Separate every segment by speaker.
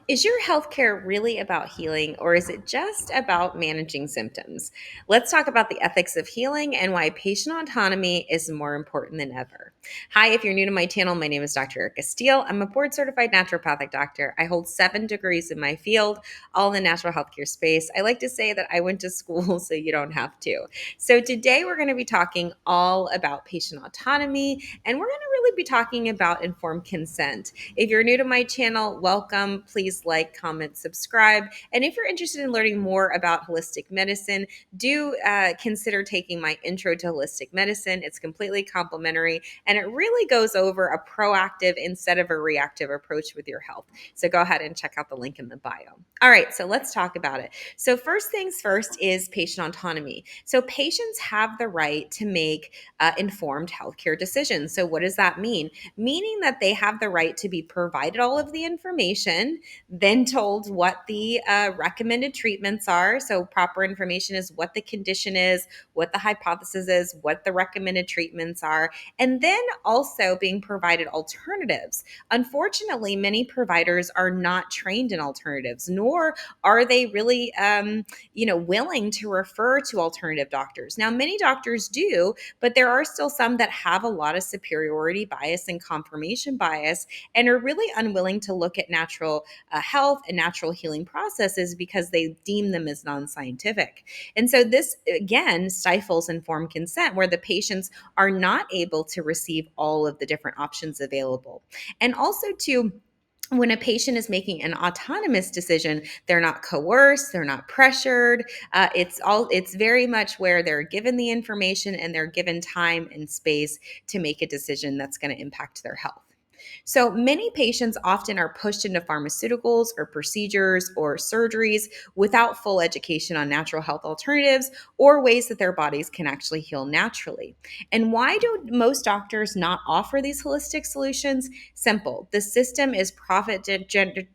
Speaker 1: Is your healthcare really about healing, or is it just about managing symptoms? Let's talk about the ethics of healing and why patient autonomy is more important than ever. Hi, if you're new to my channel, my name is Dr. Erica Steele. I'm a board certified naturopathic doctor. I hold 7 degrees in my field, all in the natural healthcare space. I like to say that I went to school so you don't have to. So today we're going to be talking all about patient autonomy, and we're going to really be talking about informed consent. If you're new to my channel, welcome. Please like, comment, subscribe. And if you're interested in learning more about holistic medicine, do consider taking my Intro to Holistic Medicine. It's completely complimentary and it really goes over a proactive instead of a reactive approach with your health. So go ahead and check out the link in the bio. All right, so let's talk about it. So, first things first is patient autonomy. So, patients have the right to make informed healthcare decisions. So, what does that mean? Meaning that they have the right to be provided all of the information, then told what the recommended treatments are. So, proper information is what the condition is, what the hypothesis is, what the recommended treatments are, and then also being provided alternatives. Unfortunately, many providers are not trained in alternatives, nor are they really, willing to refer to alternative doctors. Now, many doctors do, but there are still some that have a lot of superiority bias and confirmation bias and are really unwilling to look at natural health and natural healing processes because they deem them as non-scientific. And so this again stifles informed consent where the patients are not able to receive all of the different options available. And also to when a patient is making an autonomous decision, they're not coerced, they're not pressured. It's very much where they're given the information and they're given time and space to make a decision that's going to impact their health. So many patients often are pushed into pharmaceuticals or procedures or surgeries without full education on natural health alternatives or ways that their bodies can actually heal naturally. And why do most doctors not offer these holistic solutions? Simple. The system is profit centered,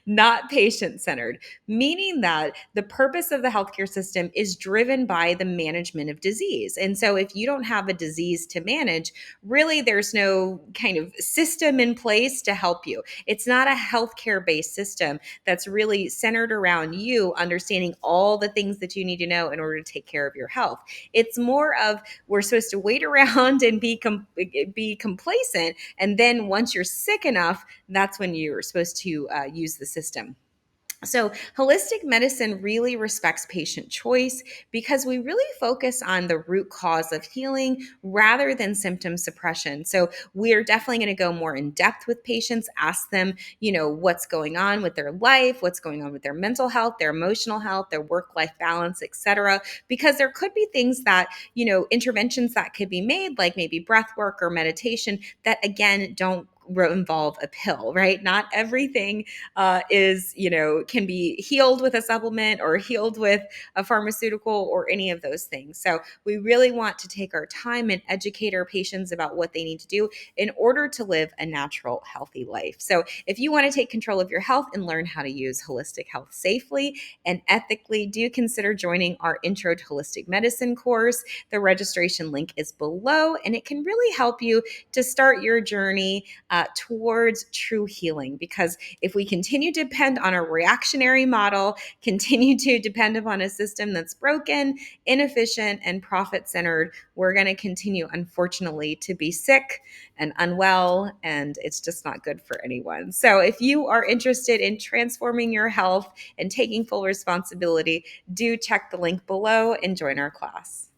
Speaker 1: not patient centered, meaning that the purpose of the healthcare system is driven by the management of disease. And so if you don't have a disease to manage, really there's no kind of system in place to help you. It's not a healthcare based system that's really centered around you understanding all the things that you need to know in order to take care of your health. It's more of we're supposed to wait around and be complacent, and then once you're sick enough, that's when you're supposed to use the system. So, holistic medicine really respects patient choice because we really focus on the root cause of healing rather than symptom suppression. So, we're definitely going to go more in depth with patients, ask them, what's going on with their life, what's going on with their mental health, their emotional health, their work life balance, etc. Because there could be things that, interventions that could be made, like maybe breath work or meditation, that again don't involve a pill, right? Not everything can be healed with a supplement or healed with a pharmaceutical or any of those things. So we really want to take our time and educate our patients about what they need to do in order to live a natural, healthy life. So if you want to take control of your health and learn how to use holistic health safely and ethically, do consider joining our Intro to Holistic Medicine course. The registration link is below, and it can really help you to start your journey towards true healing. Because if we continue to depend on a reactionary model, continue to depend upon a system that's broken, inefficient, and profit centered, we're going to continue, unfortunately, to be sick and unwell, and it's just not good for anyone. So, if you are interested in transforming your health and taking full responsibility, do check the link below and join our class.